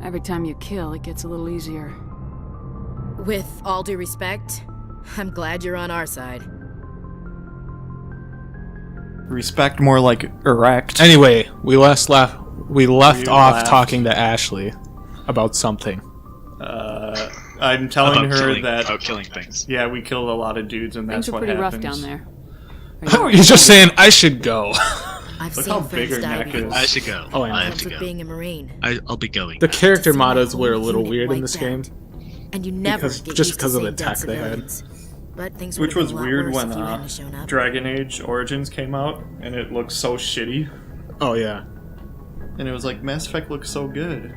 Every time you kill, it gets a little easier. With all due respect, I'm glad you're on our side. Respect more like erect. Anyway, we left off laughed. talking to Ashley about something. I'm telling her about killing things. Yeah, we killed a lot of dudes, and that's Things are what pretty happens. rough down there. You're just saying I should go. I've Look seen how big friends her die neck before. is. I should go. Oh, I know. I have Comes to with go. being a Marine. I'll be going. The character See models my were a whole little unit weird in wiped this out. game. And you never Because- get just used because to of the seeing dead tech they had. civilians. But things Which would was have been a lot weird worse when if you hadn't shown up. Dragon Age Origins came out, and it looked so shitty. Oh yeah. And it was like, Mass Effect looks so good.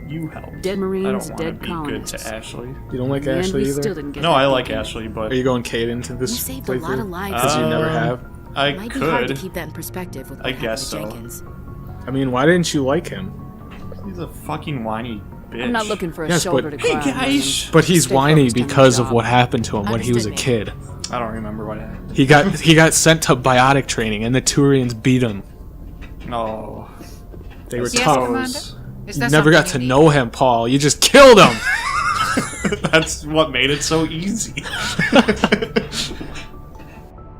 You helped. Dead I Marines, don't want to dead be colonists. good to Ashley. You don't like And Ashley we either? still didn't get No, that I like beacon. Ashley, but Are you going Cade into You this saved a lot of playthrough? lives. Because you never have. I Might be hard to could. keep that in perspective with what I happened guess to so. Jenkins. I mean, why didn't you like him? He's a fucking whiny bitch. I'm not looking for a Yes, shoulder but- to cry on. William. But he's Stay whiny focused on your because of job. what happened to him when he was a Understood, kid. I don't remember what happened. He got sent to biotic training, and the Turians beat him. No. They were Yes, tough. Commander? Is You there never got to something you know him, Paul. You just killed him. That's what made it so easy.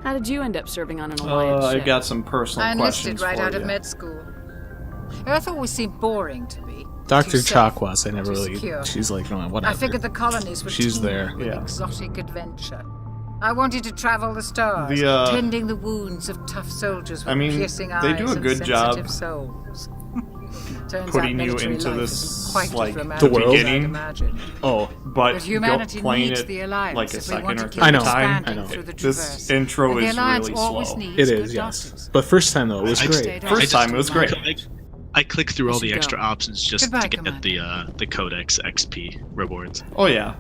How did you end up serving on an alliance I ship? got some personal I questions enlisted right for out you. of med school. Earth always seemed boring to me. Dr. Too safe, Chakwas, I never too really. secure. She's like, no, whatever. I figured the colonies would She's teem there. with Yeah. exotic adventure. I wanted to travel the stars, The, tending the wounds of tough soldiers with I mean, piercing eyes they do a and good job sensitive souls. Turns putting out you military into life this, isn't quite like, as the romantic world? as I'd beginning. imagined. Oh, But But humanity playing needs it the alliance like a if we want second to or keep I third know, time, I know. through the this Traverse. intro And the is alliance really always slow. needs it good is, yes. doctors. But first time though, it was I great. just- First time, it was great. I clicked through I all should the extra go. options just Goodbye, to get Commander. the Codex XP rewards. Oh yeah.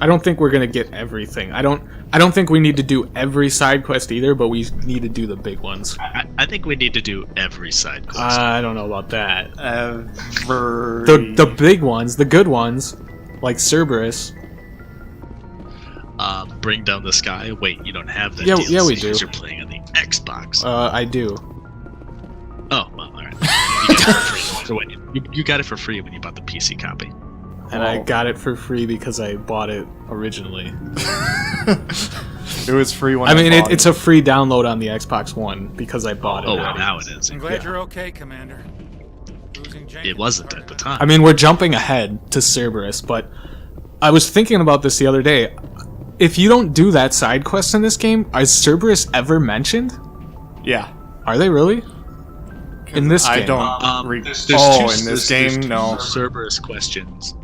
I don't think we're gonna get everything. I don't think we need to do every side quest either, but we need to do the big ones. I think we need to do every side quest. I don't know about that. The The big ones, the good ones, like Cerberus. Bring down the sky. Wait, you don't have that Yeah, DLC yeah, we do. because you're playing on the Xbox. I do. Oh, well, alright. You got it for free. So wait, you got it for free when you bought the PC copy. And I got it for free because I bought it originally. It was free when I mean, bought it's a free download on the Xbox One because I bought it. Oh, already. now it is. I'm glad Yeah. you're okay, Commander. Losing Jenkins It wasn't is at the hard. time. I mean, we're jumping ahead to Cerberus, but I was thinking about this the other day. If you don't do that side quest in this game, is Cerberus ever mentioned? Yeah. Are they really? In this I game? don't. There's Oh, two- in this there's game, two no. Cerberus questions.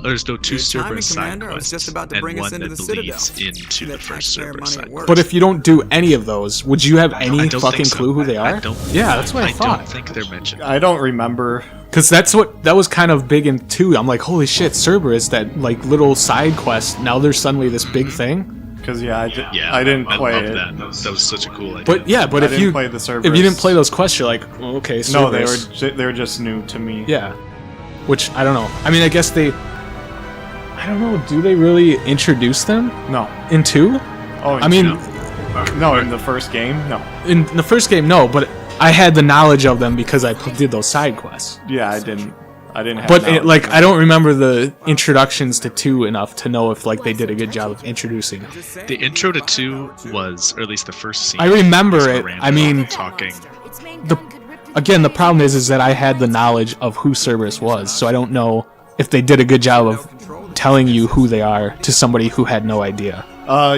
There's no two Good timing, Cerberus side Commander. I was quests, just about to and bring us one into that the Citadel. leads into That the first taxpayer Cerberus money side at work. But if you don't do any of those, would you have any I don't fucking think so. clue who they are? I don't, Yeah, that's what I I thought. don't think they're mentioned. I don't remember. Because that was kind of big in 2. I'm like, holy shit, Cerberus, that like little side quest. Now there's suddenly this big thing. Because yeah, Yeah, I didn't play love it. that. That was such a cool idea. But yeah, but I if didn't you play the if you didn't play Cerberus. those quests, you're like, well, okay, No, Cerberus. they were just new to me. Yeah. Which I don't know. I mean, I guess they. I don't know. Do they really introduce them No. in 2? Oh, I mean, no, in the first game, no. in the first game, no. But I had the knowledge of them because I did those side quests. Yeah, I didn't have. But knowledge like, of I don't remember the introductions to 2 enough to know if like they did a good job of introducing. the intro to 2 was, or at least the first scene. I remember was it. Miranda I mean, talking. Again, the problem is that I had the knowledge of who Cerberus was, so I don't know if they did a good job of telling you who they are to somebody who had no idea.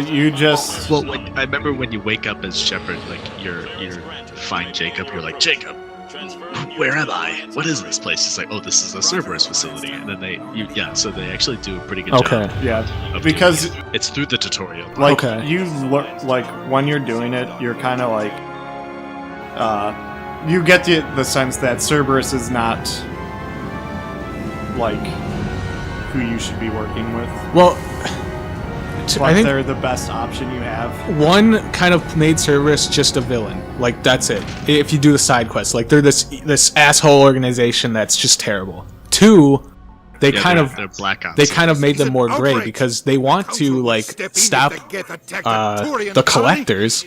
You just. Well, I remember when you wake up as Shepard, like you find Jacob, you're like, Jacob, where am I? What is this place? It's like, oh, this is a Cerberus facility, and then so they actually do a pretty good Okay. job. Yeah, of because doing it. It's through the tutorial. like Okay. you look like when you're doing it, you're kind of like, you get the sense that Cerberus is not like who you should be working with. Well, But I think they're the best option you have. 1 kind of made Cerberus just a villain. Like, that's it. If you do the side quests, like they're this asshole organization that's just terrible. 2, they Yeah, kind they're of Black Ops. they kind of made them more gray because they want to like stop the collectors,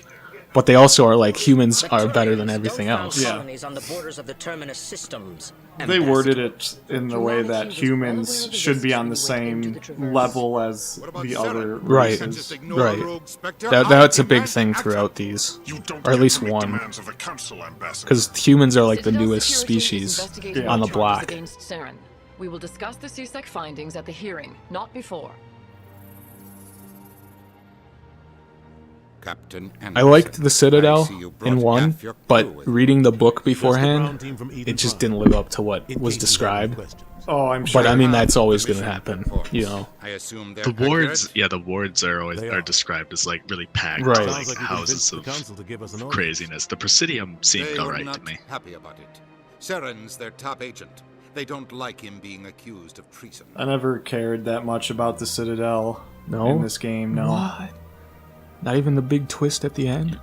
but they also are like humans are better than everything else. Yeah. On the borders of the terminus systems. They worded it in the way that humans should be on the same level as the other Right, races. right. That's a big thing throughout these, or at least one, because humans are like the newest species on the block. Against Saren. We will discuss the CSEC findings at the hearing, not before. Captain I liked the Citadel in 1, but reading the book beforehand, it just didn't live up to what was described. Oh, I'm sure. But I mean, that's always going to happen, you know. I assume The wards, yeah, the wards are always described as like really packed, Right. like houses of craziness. The Presidium seemed They were alright to not me. happy about it. Saren's their top agent. They don't like him being accused of treason. I never cared that much about the Citadel No? in this game, no. What? Not even the big twist at the end?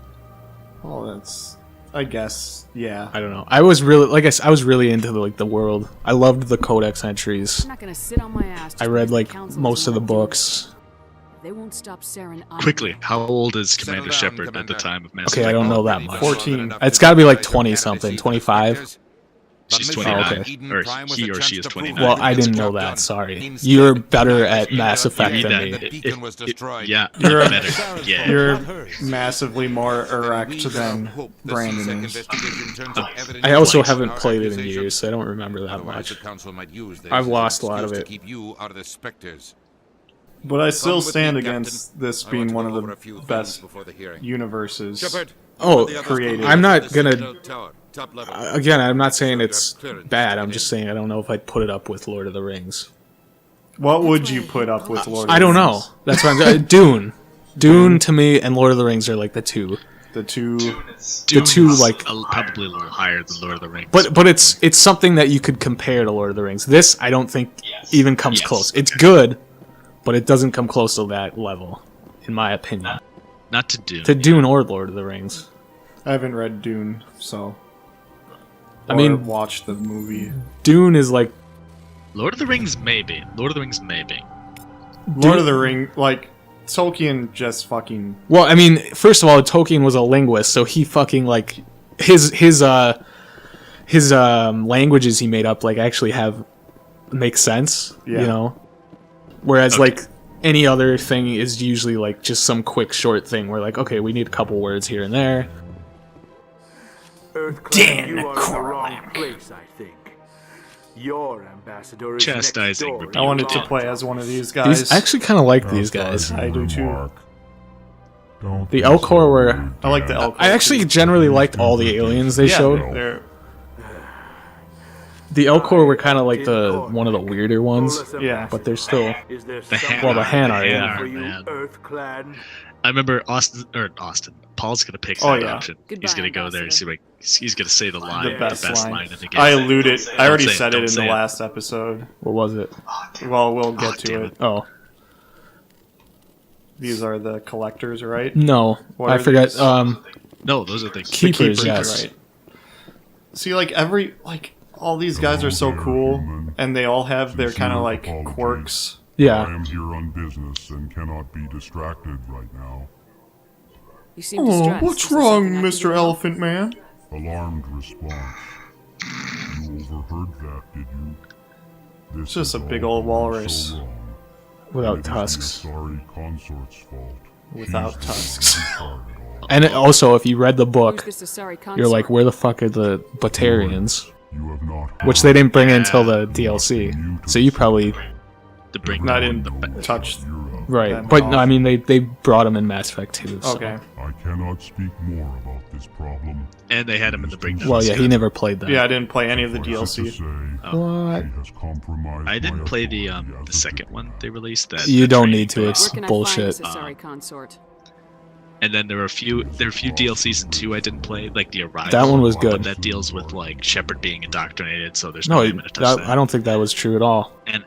Well, that's... I guess, yeah. I don't know. I was really, like I was really into the world. I loved the codex entries. I'm not gonna sit on my ass. I read like most of the books. They won't stop Saren. Quickly, how old is Commander down, Shepard at the Commander. time of Mass Okay, I Effect? don't know that much. 14. It's got to be like 20 something, 25. She's But 29, okay. or he or she is 29. Well, I didn't know that. Sorry. You're better at Mass Effect Read than that. me. The beacon was destroyed. Yeah, You're- better. Yeah. You're massively more erect than Brandon is. I also haven't played it in years, so I don't remember that Otherwise, the much. council might use this I've as an lost a lot of excuse to it. keep you out of the specters. But I still Come with stand me, against Captain. this I being want to one go of over a the few things best before the hearing. universes. Shepard, Oh, the others created. follow I'm not the gonna- Citadel Tower, top level. Again, I'm not saying it's bad. I'm just saying I don't know if I'd put it up with Lord of the Rings. What would you put up with Lord of I the don't know. Rings? That's what I'm. Dune. Dune to me and Lord of the Rings are like the two. The two... Dune two, is like- probably a little higher than Lord of the Rings. But it's something that you could compare to Lord of the Rings. This I don't think even comes Yes. close. It's good, but it doesn't come close to that level, in my opinion. not to Dune. To Dune or Lord of the Rings. I haven't read Dune, so... I or mean- watched the movie. Dune is like Lord of the Rings, maybe. Lord of the Rings, maybe. Lord of the Ring, like, Tolkien just fucking... well, I mean, first of all, Tolkien was a linguist, so he fucking like his languages he made up like actually make sense, Yeah. you know. Whereas Okay. like any other thing is usually like just some quick short thing where like, okay, we need a couple words here and there. Dan, you are in the wrong place, I think. Your ambassador is Chastising next door. rebuke. I wanted to play as one of these guys. These I actually kind of like these guys. I do too. The Elcor were. I like the Elcor. I actually generally liked all the aliens they showed. They're, The Elcor were kind of like one of the weirder ones, yeah. but they're still. Is there The someone Well, the Hanar, the yeah. for you, man. Earth Clan? I remember Austin. Paul's gonna pick Oh, that yeah. option. Goodbye, he's gonna go there and see like he's gonna say the line, The best line. in the game. I alluded. I already Don't say it, said it don't in say the it. last episode. What was it? Well, we'll get Oh, to damn it. it. Oh These are the collectors, right? no, What I are forgot. these? No, those are the Keepers, Keepers, yes. right. See, like all these guys are so cool, and they all have their kind of like quirks. I Yeah. am here on business and cannot be distracted right now. You seem distressed. what's Is there wrong, something I can Mr. do? Elephant Man? Alarmed response. You overheard that, did you? This It's just is a big all old walrus. so wrong. Without It is the tusks. Asari consort's fault. Without She's tusks. not in charge at all. And also, if you read the book, Who's this Asari consort? you're like, where the fuck are the Batarians? You have not Which they didn't bring in until the DLC. So you probably to bring I them didn't touch. right, Them but at no, all. I mean they brought them in Mass Effect 2. So. Okay. I cannot speak more about this problem. and they had him in the breakdown. Well, yeah, he never played that. Yeah, I didn't play any of the Suffice it to DLC. say, What? she has compromised I didn't my play the authority as a second one they released. That You the don't training need to. thing. It's Where can bullshit. I find this Asari consort? And then there were a few DLCs in 2 I didn't play, like the Arrival. That one was But good. that deals with like Shepard being indoctrinated, so there's no No, way I'm gonna touch that. I don't think that was true at all. And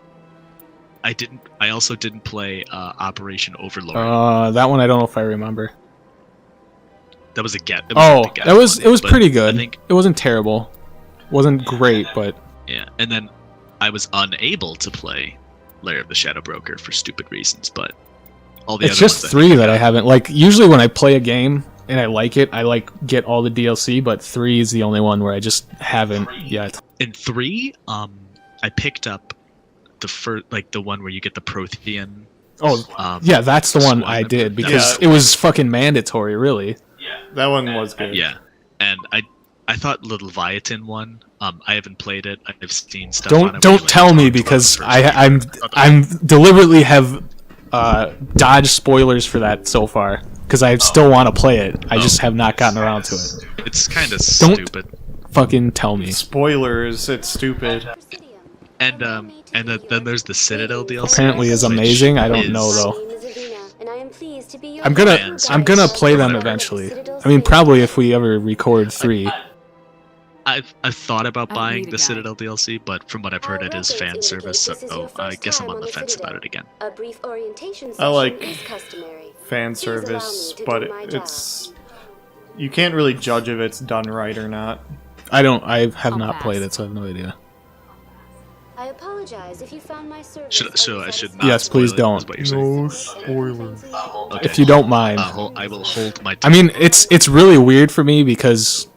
I also didn't play Operation Overlord. That one I don't know if I remember. That was a get. Oh, like the that was one, it was but pretty good. I think It wasn't terrible. Wasn't great, but yeah. And then I was unable to play Lair of the Shadow Broker for stupid reasons, but all the it's other just ones 3 that I haven't. Like usually when I play a game, and I like it. I get all the DLC, but 3 is the only one where I just haven't yet. In 3, I picked up the first, like the one where you get the Prothean. Oh, yeah, that's the one I did because it was fucking mandatory, really. That one was good. Yeah, and I thought the Leviathan one. I haven't played it. I've seen stuff on it. Don't tell me because I'm deliberately have dodged spoilers for that so far because I still want to play it. I just have not gotten around to it. It's kind of stupid. Fucking tell me. Spoilers. It's stupid. And then there's the Citadel DLC. Apparently is amazing. I don't know though. I'm gonna play them eventually. I mean, probably if we ever record 3. I've thought about buying the Citadel DLC, but from what I've heard, it is fan service, so I guess I'm on the fence about it again. I like fan service, but it's you can't really judge if it's done right or not. I have not played it, so I have no idea. I apologize if you found my service. I should not. Yes, please don't. No spoilers. Okay. If you don't mind. I will hold my. I mean, it's really weird for me because,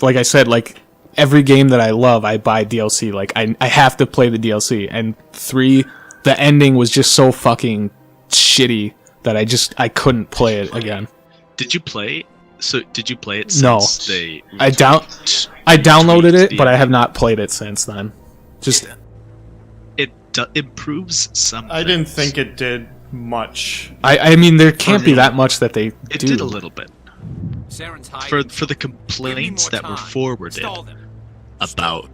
like I said, like every game that I love, I buy DLC. Like I have to play the DLC. And 3, the ending was just so fucking shitty that I couldn't play it again. Did you play? So did you play it since no. they? I downloaded it, but I have not played it since then. Just. It improves some. I didn't think it did much. I mean, there can't be that much that they do. It did a little bit. For the complaints that were forwarded about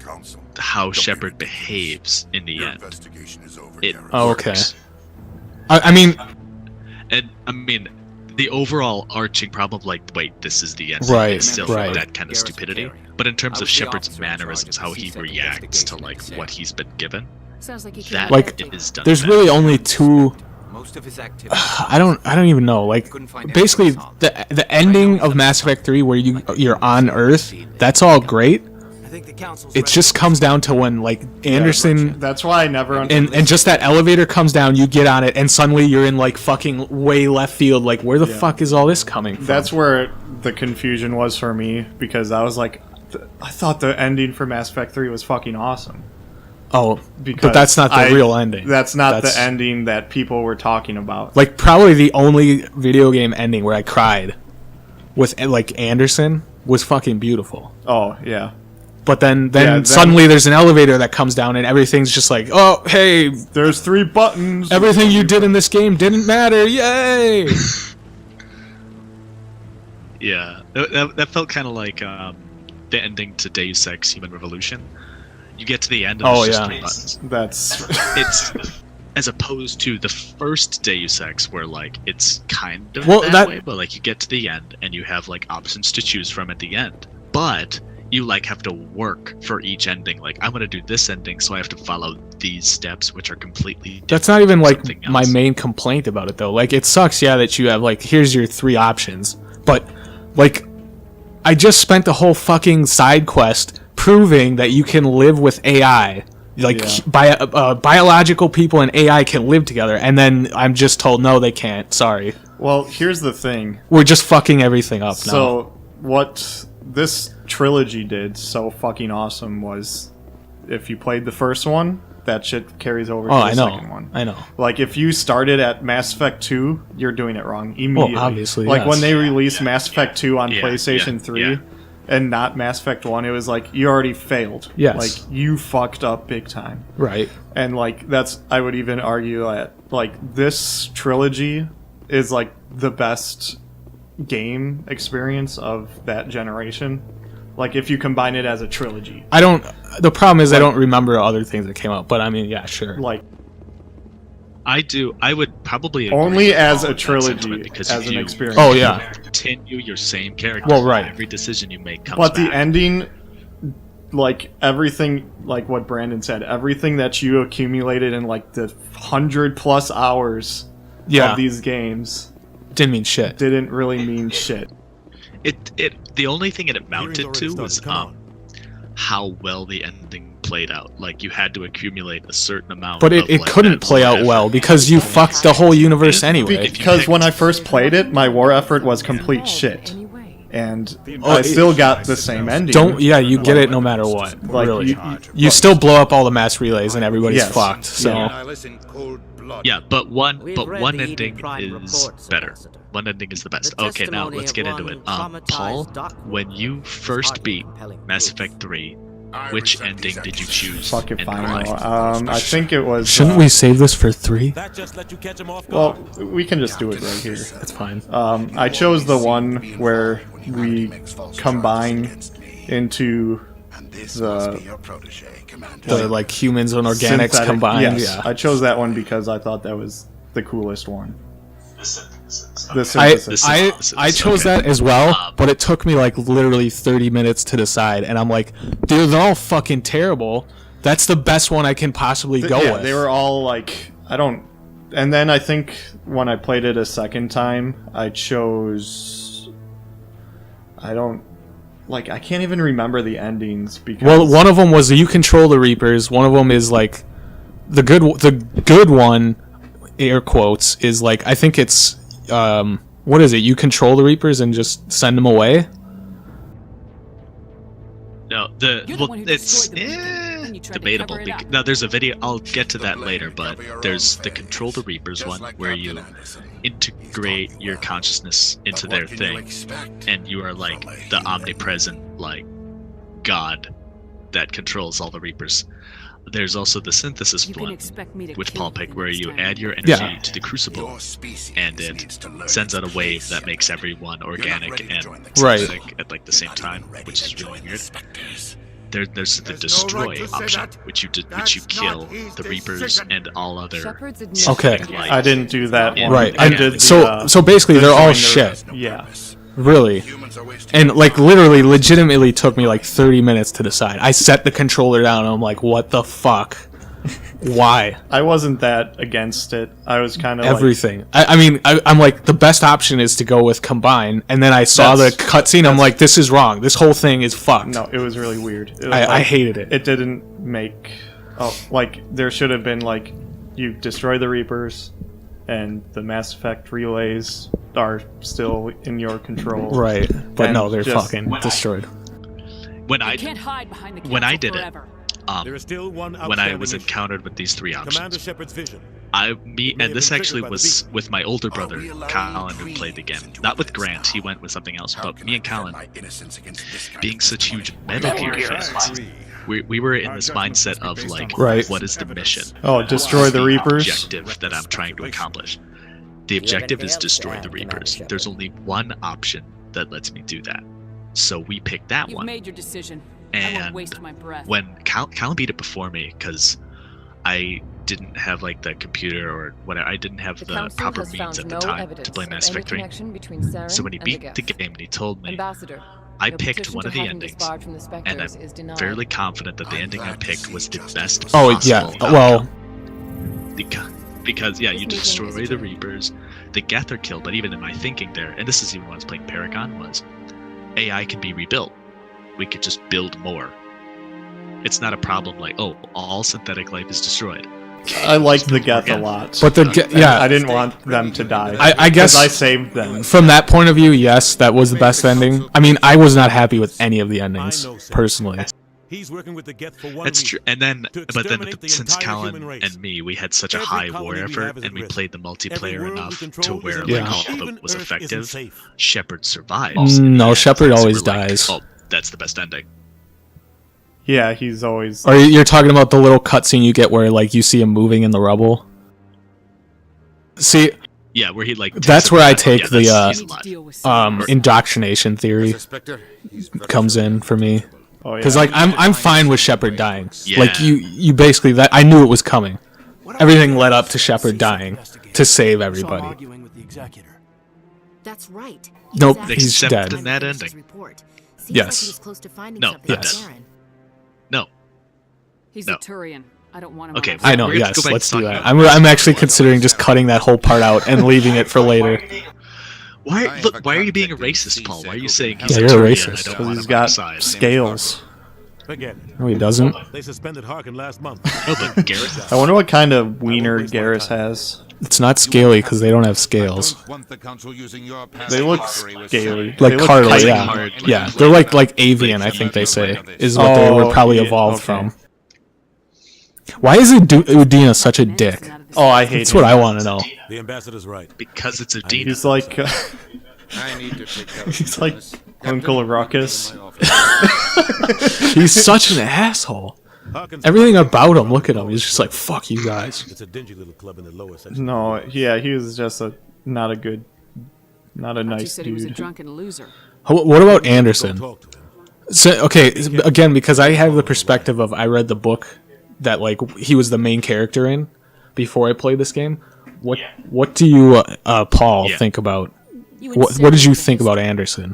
how Shepard behaves in the end, it okay. works. I mean, the overall arching problem, like, wait, this is the end. Right, is still right. that kind of stupidity. But in terms of Shepard's mannerisms, how he reacts to like what he's been given, that like is done. There's really only 2. Most of his activities. I don't even know. Like basically, the ending of Mass Effect 3 where you're on Earth, that's all great. It just comes down to when like Anderson. That's why I never. And just that elevator comes down, you get on it, and suddenly you're in like fucking way left field. Like where the fuck is all this coming from? That's where the confusion was for me because I was like, I thought the ending for Mass Effect 3 was fucking awesome. Oh, but that's not the real ending. That's not the ending that people were talking about. Like probably the only video game ending where I cried with like Anderson was fucking beautiful. Oh yeah. But then suddenly there's an elevator that comes down and everything's just like, oh hey, there's 3 buttons. Everything you did in this game didn't matter. Yay! Yeah, that felt kind of like the ending to Deus Ex: Human Revolution. You get to the end and there's just 3 buttons. It's as opposed to the first Deus Ex where like it's kind of that way, but like you get to the end and you have like options to choose from at the end. But you like have to work for each ending. Like I'm gonna do this ending, so I have to follow these steps, which are completely different. That's not even like my main complaint about it though. Like it sucks, yeah, that you have like here's your 3 options, but like I just spent the whole fucking side quest proving that you can live with AI. Like biological people and AI can live together, and then I'm just told no, they can't. Sorry. Well, here's the thing. We're just fucking everything up now. So what this trilogy did so fucking awesome was, if you played the first one, that shit carries over to the second one. I know. Like if you started at Mass Effect 2, you're doing it wrong immediately. Well, obviously, like when they released Mass Effect 2 on PlayStation 3. Yeah. And not Mass Effect 1, it was like, you already failed. Yes. Like, you fucked up big time. Right. And, like, I would even argue that, like, this trilogy is, like, the best game experience of that generation. Like, if you combine it as a trilogy. The problem is I don't remember other things that came out, but I mean, yeah, sure. Like, I do. I would probably agree only as a trilogy, because as if an you experience. Oh yeah. Continue your same character. Well, right. Every decision you make comes But back. the ending, like everything, like what Brandon said, everything that you accumulated in like the 100+ hours of these games didn't mean shit. Didn't really mean shit. The only thing it amounted to was how well the ending played out. Like you had to accumulate a certain amount. But it couldn't play out well because you fucked the whole universe anyway. Because when I first played it, my war effort was complete shit. and I still got the same ending. You get it no matter what. Like, really, you still blow up all the mass relays and everybody's Yes. fucked. So Yeah, but one ending is better. One ending is the best. Okay, now let's get into it. Paul, when you first beat Mass Effect 3, which ending did you choose? Fuck it, and final. why? I think it was. shouldn't we save this for 3? Well, we can just do it right here. That's fine. I chose the one where we combine into the like humans and organics synthetic- combined. Yes, Yeah. I chose that one because I thought that was the coolest one. The I synthesis. chose that as well, but it took me like literally 30 minutes to decide, and I'm like, dude, they're all fucking terrible. That's the best one I can possibly go with. They were all like, I don't. And then I think when I played it a second time, I chose. I don't. Like, I can't even remember the endings because. Well, one of them was you control the Reapers. One of them is like the good one, air quotes, is like I think it's what is it? You control the Reapers and just send them away. No, it's debatable. No, there's a video. I'll get to that later, but there's the Control the Reapers one where you integrate your consciousness into their thing, and you are like the omnipresent, like God that controls all the Reapers. There's also the synthesis one with Paul Pick, where you add your energy to the Crucible, and it sends out a wave that makes everyone organic and synthetic at like the same time, which is really weird. There's the destroy option, which you kill the Reapers and all other. Okay, I didn't do that one. Right, I did. So basically, they're all shit. Yeah. Really, and like literally, legitimately took me like 30 minutes to decide. I set the controller down, and I'm like, "What the fuck? Why?" I wasn't that against it. I was kind of everything. I mean, I'm like, the best option is to go with combine, and then I saw the cutscene. I'm like, this is wrong. This whole thing is fucked. No, it was really weird. It was I hated it. It didn't make. Oh, like there should have been like, you destroy the Reapers, and the Mass Effect relays are still in your control. Right, but And no, they're just- fucking destroyed. When I Can't hide behind the when I council did it, forever. There is still one when I was outstanding encountered with these three Commander options, Shepard's vision. and this actually was with my older brother, Colin, who played the game. Not with Grant, he went with something else, but me and Colin, being such huge Metal Gear fans, we were in this mindset of like, what is the mission? Oh, destroy the Reapers? Objective that I'm trying to accomplish. The objective is destroy the Reapers. There's only one option that lets me do that. So we picked that You've one. made your decision. I won't And waste my breath. when Colin beat it before me, because I didn't have like the computer or whatever, I didn't have the proper means at the time to play Mass Effect 3. So when he beat the game and he told me, I picked one of the endings, and I'm fairly confident that the ending I picked was the best Oh possible yeah, outcome. well, Because you destroy the Reapers, the Geth are killed, but even in my thinking there, and this is even when I was playing Paragon, was AI can be rebuilt. We could just build more. It's not a problem like, oh, all synthetic life is destroyed. I liked the Geth a lot. But I didn't want them to die. I guess 'cause I saved them. From that point of view, yes, that was the best ending. I mean, I was not happy with any of the endings personally. He's working with the Geth for one That's true. reason, And then, to but then exterminate the since entire Colin human race. and me, we had such a Every high colony war we effort, have is and we at risk. played the multiplayer Every world we enough to control is where at like risk. all of Even it was Earth isn't effective. safe. Shepard survives. No, Shepard always We're like, dies. oh, that's the best ending. Yeah, he's always. Or you're talking about the little cutscene you get where like you see him moving in the rubble. See, Yeah, where he like. that's where I take he's alive. the indoctrination theory comes in for me. Oh, yeah. Because like I'm fine with Shepard dying. Yeah. Like you basically that I knew it was coming. Everything led up to Shepard dying to save everybody. That's right. Nope, Exactly. he's Except dead. in that ending. Seems Yes. like he was close to finding No, something yes. on Saren. No. He's No. a Turian. I don't want him. Okay, on my I know. We're gonna Yes, go back let's to do talking that. about I'm actually considering just cutting that whole part out and leaving it for later. Why are you being a racist, Paul? Why are you saying he's Yeah, a you're a Turian? racist. I don't Because want he's him on our got side. scales. Forget it. No, he doesn't. They suspended Harkin last month. No, but Gareth. I wonder what kind of wiener Garrus has. It's not scaly because they don't have scales. They look scaly. Like They look cartilage, chitin. yeah. Yeah, they're like avian, I think they say, is what they were probably evolved from. Why is Udina such a dick? Oh, I hate That's what I want to know. The ambassador's right. Because it's Udina. He's like, I need to take care of he's like Uncle Ruckus. He's such an asshole. Everything about him, look at him. He's just like, fuck you guys. It's a dingy little club in the lower section. No, yeah, he was just not a You nice said he was a dude. drunken loser. What about Anderson? So, okay, again, because I have the perspective of I read the book that like he was the main character in before I played this game. What do you, Paul, think about? What did you think about Anderson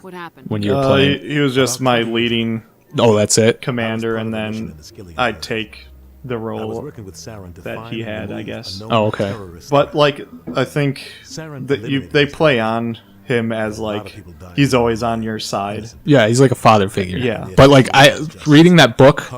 when you were playing? He was just my leading. Oh, that's it. Commander, and then I'd take the role that he had, I guess. Oh, okay. But like, I think that they play on him as like he's always on your side. Yeah, he's like a father figure. Yeah. But like reading that book,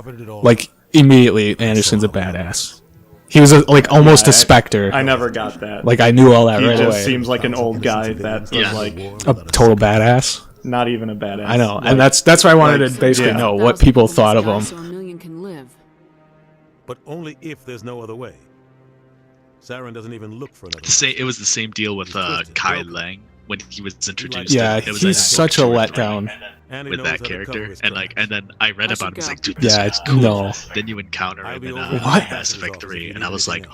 like immediately Anderson's a badass. He was like almost a Spectre. I never got that. Like I knew all that right away. He just seems like an old guy that was like a total badass. Not even a badass. I know, like, and that's why I wanted to basically know what people thought of him. So a million can live. But only if there's no other way. Saren doesn't even look for another. It was the same deal with Kai Lang when he was introduced. Yeah, it was he's such a letdown with that character, and then I read about him. He's like, dude, yeah, it's cool. no. Then you encounter him in What? Mass Effect 3, and I was like,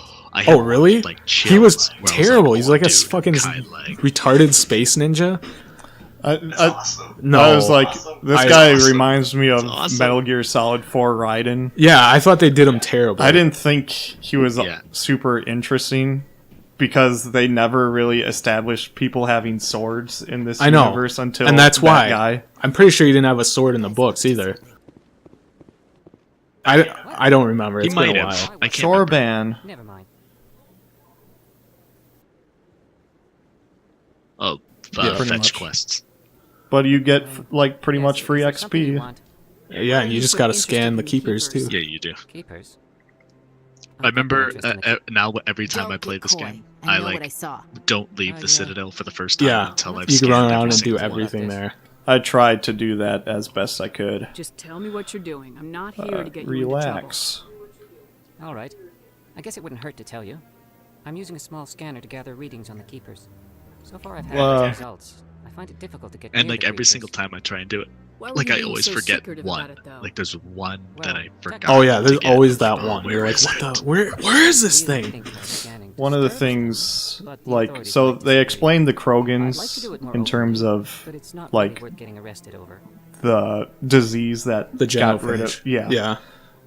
oh really? Like, he was terrible. Like, he's like a dude, fucking retarded space ninja. No, I was like, this guy reminds me of awesome. Metal Gear Solid 4 Raiden. Yeah, I thought they did him terrible. I didn't think he was super interesting because they never really established people having swords in this universe until and that's why guy. I'm pretty sure he didn't have a sword in the books either. I don't remember. It's been a while. Sorban. Never mind. Oh, pretty fetch much. quests. But you get like pretty much free XP. Yeah, and you just gotta scan the keepers too. Yeah, you do. Keepers. I remember now every time I play this game, I like don't leave the Citadel for the first time until I've you can run scanned around every and do single one. everything there. I tried to do that as best I could. Just tell me what you're doing. I'm not here to get you Relax. All right. I guess it wouldn't hurt to tell you. I'm using a small scanner to gather readings on the keepers. So far, I've had mixed results. I find it difficult to get. And near like the every creatures. single time I try and do it, Why were like you I being always so forget secretive one. about it, though? Like there's one that I forgot. Oh yeah, there's to get. always that Oh, one. where You're like, is what it? the? Where is this thing? One of the things, like, so they explained the Krogans in terms of, But it's not like, really worth getting arrested over. the disease that The got rid genophage. of. Yeah. Yeah.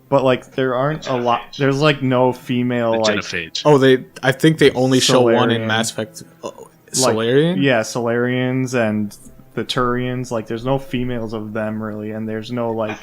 But, like, there aren't a lot. There's, like, no female, The like, genophage. Oh, I think they only show one in Solarian. Mass Effect. like, Solarian? yeah, Solarians and the Turians. Like, there's no females of them, really, and there's no, like...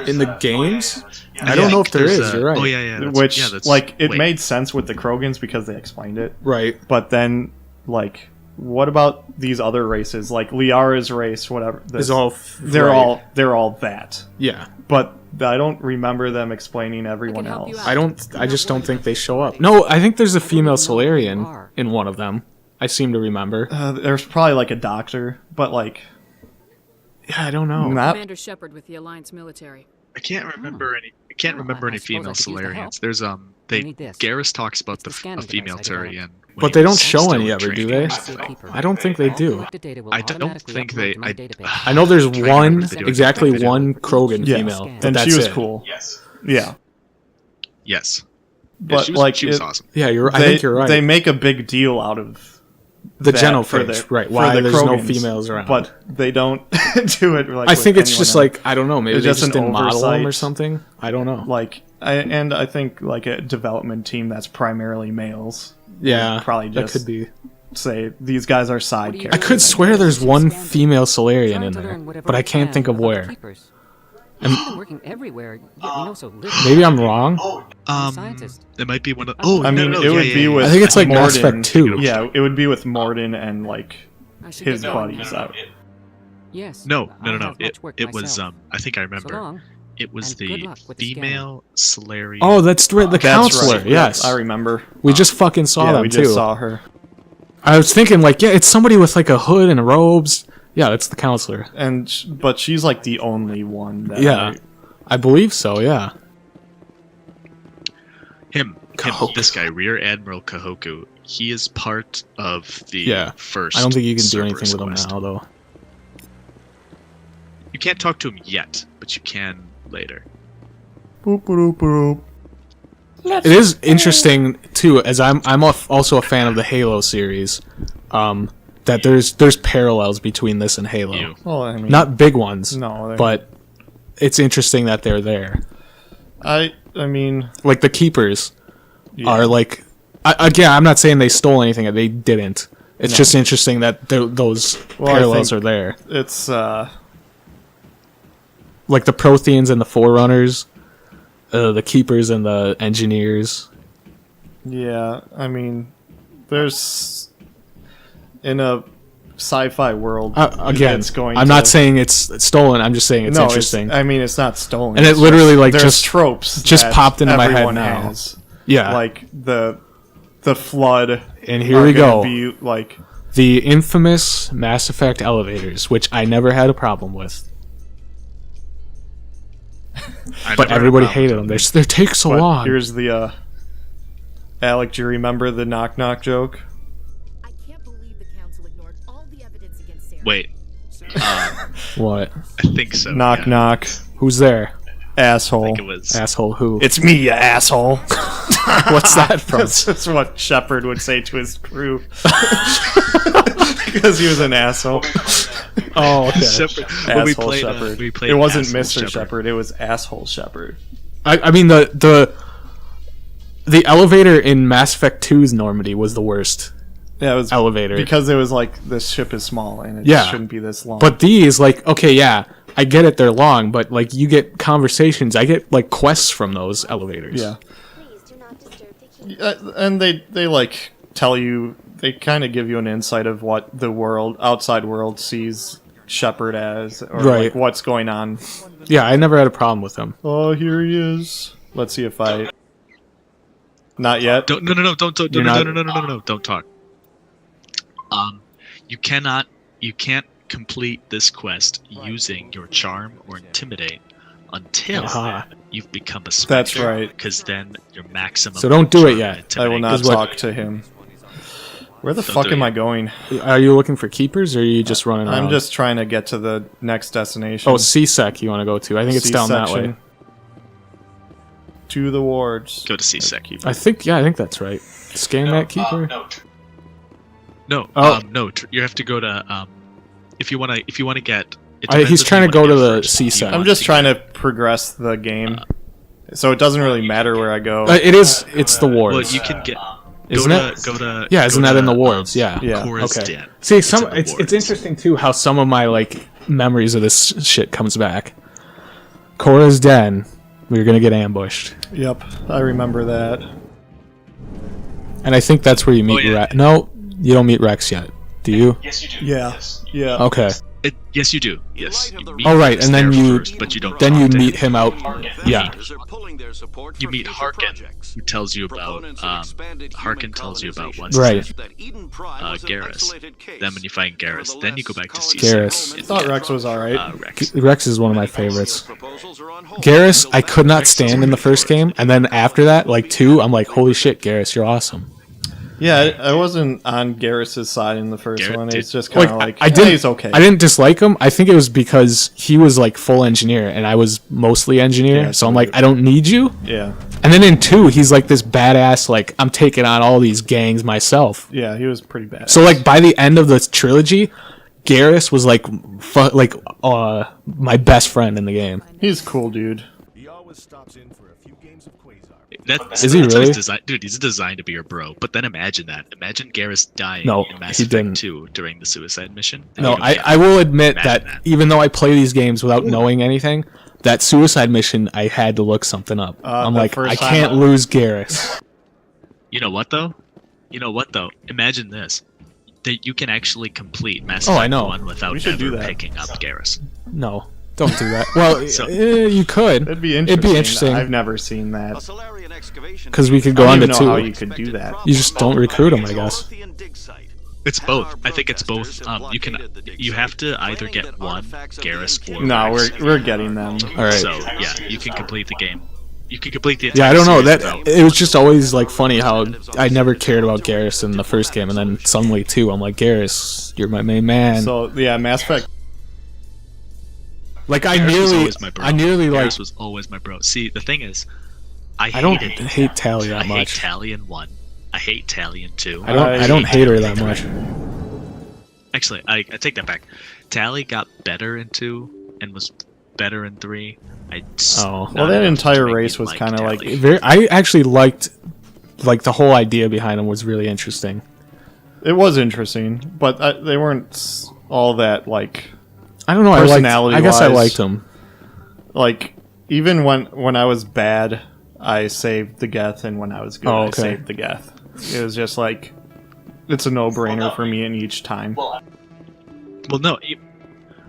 In the games? I don't know if there is, you're right. Oh yeah, yeah. Which, like, it wait. made sense with the Krogans because they explained it. Right. But then, like, what about these other races? Like, Liara's race, whatever. Is all... They're all that. Yeah. But I don't remember them explaining everyone else. I just don't think they show up. No, I think there's a female Solarian in one of them. I seem to remember. There's probably, like, a doctor, but, like... Yeah, I don't know. Commander Shepard with the Alliance military. I can't remember any. I can't remember any female Solarians. There's Garrus talks about a female Turian. But they don't show any ever, do they? I don't think they do. I don't think they. I know there's exactly one Krogan female, but and that's she was it. cool. Yeah. Yes. But, she was, like, she was awesome. Yeah, I think you're right. They make a big deal out of the that genophage, right? Why there's no Krogans, females around, but they don't do it. Like, I think with it's just anyone else. like I don't know. Maybe It's they just just an didn't model them or oversight. something. I don't know. Like, I think like a development team that's primarily males. Yeah, would probably that just could be. say these guys are side I characters. could swear there's one female Solarian in there, but I can't think of where. Working everywhere, yet we know so little. Maybe I'm wrong. It might be one of. Oh, I mean, it would be with. I think it's like Mass Morden. Effect 2. Yeah, it would be with Morden and like should his get going buddies now. out. Yes. No. I have much work It was. myself. I think I So remember. long. It was And good the luck with the scanner. female Solarian. Oh, that's right. The That's counselor. right. Yes, I remember. We just fucking saw Yeah, them we too. just saw her. I was thinking like, yeah, it's somebody with like a hood and robes. Yeah, that's the counselor. But she's like the only one. That Yeah, I believe so. Yeah. Him, this guy, Rear Admiral Kahoku. He is part of the Yeah. first. I don't think you can do Cerberus anything with him quest. now, though. You can't talk to him yet, but you can later. Boop, boop, boop. It is interesting too, as I'm also a fan of the Halo series. That there's parallels between this and Halo. Well, I mean, Not big ones. No, but it's interesting that they're there. I mean, like the Keepers are like. Again, I'm not saying they stole anything. They didn't. It's just interesting that those parallels are there. It's like the Protheans and the Forerunners, the Keepers and the Engineers. Yeah, I mean, there's in a sci-fi world. Again, it's going I'm not saying it's stolen. I'm just saying it's interesting. I mean, it's not stolen. And it it's literally like there's just tropes. just that popped into my head everyone now. has. Yeah, like the flood. And here are we gonna go. Be like the infamous Mass Effect elevators, which I never had a problem with. But everybody hated them. They take so long. Here's the Alec, do you remember the knock knock joke? Wait. What? I think so. Knock yeah. knock. Who's there? Asshole. I think it was. Asshole who? It's me, you asshole. What's that from? That's what Shepard would say to his crew. Because he was an asshole. Oh, okay. Shepard. Asshole Shepard. We played It wasn't Asshole Mr. Shepard. It was asshole Shepard. I mean the elevator in Mass Effect 2's Normandy was the worst. Yeah, it was elevator because it was like this ship is small and it shouldn't be this long. But these, like, okay, yeah, I get it, they're long, but like you get conversations, I get like quests from those elevators. Yeah. And they like tell you, they kind of give you an insight of what the outside world sees Shepard as, or like what's going on. Yeah, I never had a problem with them. Oh, here he is. Let's see if I. Not yet. Don't talk. You can't complete this quest using your charm or intimidate until you've become a Spectre. That's right. Because then your maximum. So don't do it yet. I will not talk to him. Where the fuck am I going? Are you looking for keepers, or are you just running around? I'm just trying to get to the next destination. Oh, C-Sec you want to go to. I think it's down that way. To the wards. Go to C-Sec. I think that's right. Scan that keeper. No, you have to go to if you want to get. He's trying to go to the C-Sec. I'm just trying to progress the game, so it doesn't really matter where I go. It's the wards. Well, you can get. Isn't it? Yeah, isn't that in the wards? Yeah. Chorus Okay. Den. See, it's interesting too how some of my like memories of this shit comes back. Cora's Den. We were gonna get ambushed. Yep, I remember that. And I think that's where you meet Rex. No, you don't meet Rex yet. Do you? Yes, you do. Yeah. Yeah. Okay. Yes, you do. Yes. You meet Oh right, Rex and then there you first, but you don't then you talk to meet him. him out. Yeah. You meet Harkin, who tells you about Harkin tells you about what's Right. Garrus. Then when you find Garrus, then you go back to C. Garrus. I thought Rex was alright. Rex is one of my favorites. Garrus, I could not stand in the first game, and then after that, like 2, I'm like, holy shit, Garrus, you're awesome. Yeah, I wasn't on Garrus's side in the first one. It's just kind of like, he's okay. I didn't dislike him. I think it was because he was like full engineer, and I was mostly engineer. Yeah, so I'm like, I don't need you. Yeah. And then in 2, he's like this badass, like, I'm taking on all these gangs myself. Yeah, he was pretty bad. So like by the end of the trilogy, Garrus was like my best friend in the game. He's a cool dude. That's Is he that's how really? he's designed, dude, he's designed to be your bro. But then imagine that. Imagine Garrus dying No, in Mass he Effect didn't. 2 during the suicide mission. No, You'd be I will admit mad that at even though I play these games without knowing anything, that suicide mission, I had to look something up. I'm the like, first I time can't lose Garrus. You know what though? Imagine this. That you can actually complete Mass Oh, Effect I know. 1 without We should do ever that. picking up Garrus. No. Don't do that. Well, So- you could. It'd be interesting. I've It'd never seen that. because we could go I on don't to even know how 2. you could do that. You just don't recruit them, I guess. It's both. I think it's both. You have to either get one Garrus or No, Rex. we're getting them. All right. So yeah, you can complete the game. You can complete the. Yeah, I entire don't know. series That without- it was just always like funny how I never cared about Garrus in the first game, and then suddenly 2, I'm like, Garrus, you're my main man. So yeah, Mass Effect. Like Garrus was always my bro. I nearly Garrus like. was always my bro. See, the thing is, I don't hated hate Tali that I hate much. Tali in 1. I hate Tali in 2. I don't hate her that much. Actually, I take that back. Tali got better in 2 and was better in 3. Well, that entire race was kind of like I actually liked the whole idea behind them was really interesting. it was interesting, but they weren't all that like. I don't know. I guess I personality-wise. liked them. Like even when I was bad, I saved the Geth, and when I was good, Oh, I okay. saved the Geth. It was just like it's a no-brainer for me in each time. Well, no.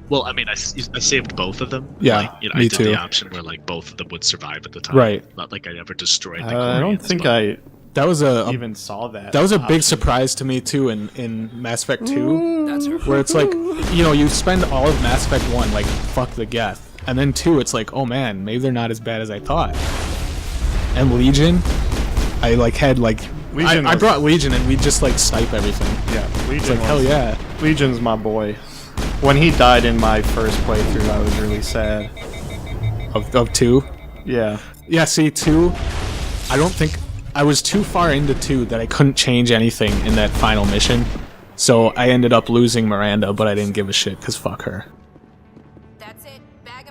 Well, I mean, I saved both of them. Yeah, like, I me did too. the option where like both of them would survive at the time. Right. Not like I ever destroyed the I don't Quarians, think but- That was even saw that. That was a big option. surprise to me too in Mass Effect 2, where it's like, you spend all of Mass Effect 1 like fuck the Geth, and then 2 it's like, oh man, maybe they're not as bad as I thought. And Legion, I like had like Legion I was- brought Legion and we just like snipe everything. Yeah, Legion It's like was- hell yeah. Legion's my boy. When he died in my first playthrough, I was really sad. Of 2. Yeah. Yeah, see 2, I don't think I was too far into 2 that I couldn't change anything in that final mission. So I ended up losing Miranda, but I didn't give a shit because fuck her.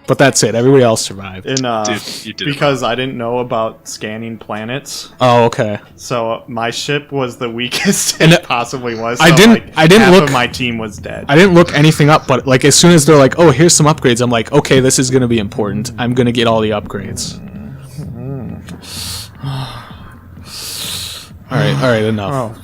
But that's it. Everybody else survived. In Dude, you did it because I didn't know about scanning planets, Oh, okay. so my ship was the weakest And it possibly was. I so, didn't- like, I didn't half look- of my team was dead. I didn't look anything up, but like as soon as they're like, "Oh, here's some upgrades," I'm like, "Okay, this is gonna be important. I'm gonna get all the upgrades." All right, enough. Oh,